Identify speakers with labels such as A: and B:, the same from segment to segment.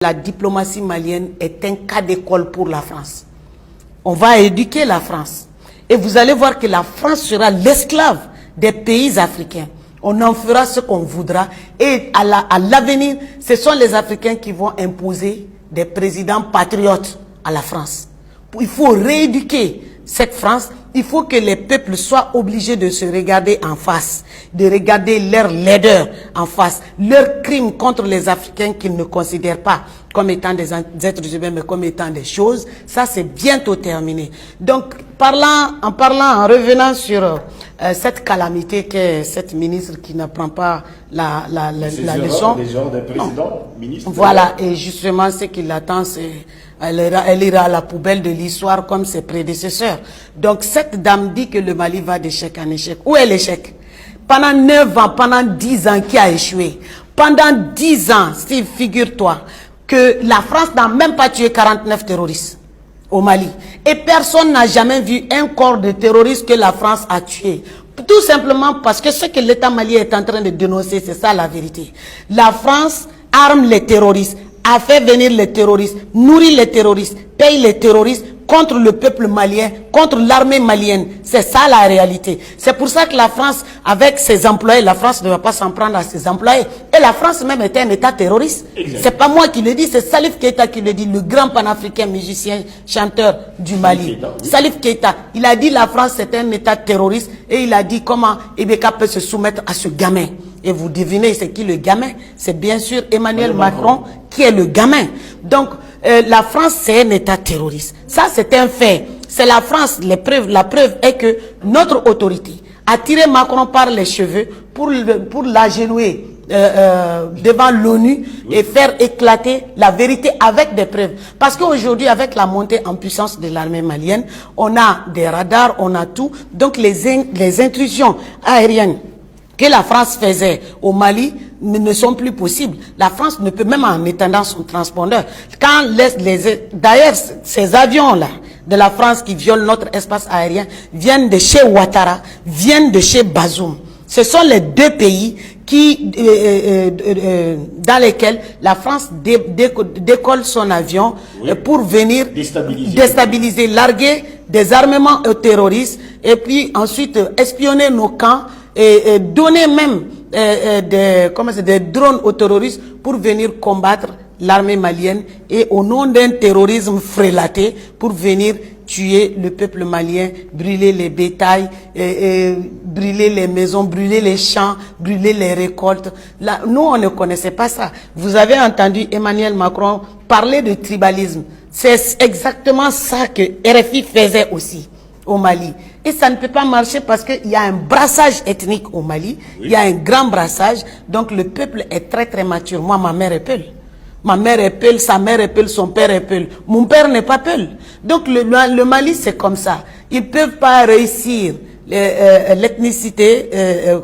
A: La diplomatie malienne est un cas d'école pour la France. On va éduquer la France. Et vous allez voir que la France sera l'esclave des pays africains. On en fera ce qu'on voudra. Et à l'avenir, ce sont les Africains qui vont imposer des présidents patriotes à la France. Il faut rééduquer cette France. Il faut que les peuples soient obligés de se regarder en face, de regarder leur laideur en face, leurs crimes contre les Africains qu'ils ne considèrent pas comme étant des êtres humains, mais comme étant des choses. Ça, c'est bientôt terminé. Donc, en revenant sur cette calamité qu'est cette ministre qui ne prend pas la leçon.
B: Des genres de président, ministre.
A: Voilà, et justement, ce qui l'attend, c'est elle ira à la poubelle de l'histoire comme ses prédécesseurs. Donc cette dame dit que le Mali va d'échec en échec. Où est l'échec? Pendant 9 ans, pendant 10 ans qui a échoué. Pendant 10 ans, Steve, figure-toi que la France n'a même pas tué 49 terroristes au Mali. Et personne n'a jamais vu un corps de terroristes que la France a tué. Tout simplement parce que ce que l'État malien est en train de dénoncer, c'est ça la vérité. La France arme les terroristes, a fait venir les terroristes, nourrit les terroristes, paye les terroristes contre le peuple malien, contre l'armée malienne. C'est ça la réalité. C'est pour ça que la France, avec ses employés, la France ne va pas s'en prendre à ses employés. Et la France même était un État terroriste. C'est pas moi qui le dis, c'est Salif Keita qui le dit, le grand panafricain musicien, chanteur du Mali. Salif Keita, il a dit la France c'est un État terroriste et il a dit comment Ibeka peut se soumettre à ce gamin. Et vous devinez c'est qui le gamin? C'est bien sûr Emmanuel Macron qui est le gamin. Donc la France c'est un État terroriste. Ça c'est un fait. C'est la France. La preuve est que notre autorité a tiré Macron par les cheveux pour l'agenouiller devant l'ONU et faire éclater la vérité avec des preuves. Parce qu'aujourd'hui, avec la montée en puissance de l'armée malienne, on a des radars, on a tout. Donc les intrusions aériennes que la France faisait au Mali ne sont plus possibles. La France ne peut même en étendant son transpondeur. Quand d'ailleurs, ces avions-là de la France qui violent notre espace aérien viennent de chez Ouattara, viennent de chez Bazoum. Ce sont les deux pays qui, dans lesquels la France décolle son avion pour venir déstabiliser, larguer des armements terroristes et puis ensuite espionner nos camps et donner même des drones aux terroristes pour venir combattre l'armée malienne et au nom d'un terrorisme frélaté pour venir tuer le peuple malien, brûler les bétails, brûler les maisons, brûler les champs, brûler les récoltes. Là, nous, on ne connaissait pas ça. Vous avez entendu Emmanuel Macron parler de tribalisme. C'est exactement ça que RFI faisait aussi au Mali. Et ça ne peut pas marcher parce qu'il y a un brassage ethnique au Mali. Oui. Il y a un grand brassage. Donc le peuple est très très mature. Moi, ma mère est Peul. Ma mère est Peul, sa mère est Peul, son père est Peul. Mon père n'est pas Peul. Donc le Mali, c'est comme ça. Ils ne peuvent pas réussir l'ethnicité,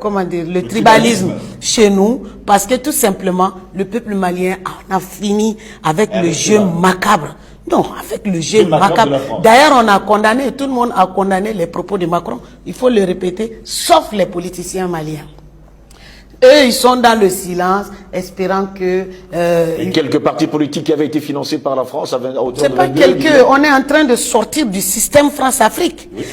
A: comment dire, le tribalisme chez nous, parce que tout simplement, le peuple malien en a fini avec le jeu macabre. Non, avec le jeu macabre. D'ailleurs, on a condamné, tout le monde a condamné les propos de Macron. Il faut le répéter, sauf les politiciens maliens. Eux, ils sont dans le silence, espérant que...
C: Et quelques partis politiques qui avaient été financés par la France...
A: C'est pas quelques... On est en train de sortir du système France-Afrique. Oui.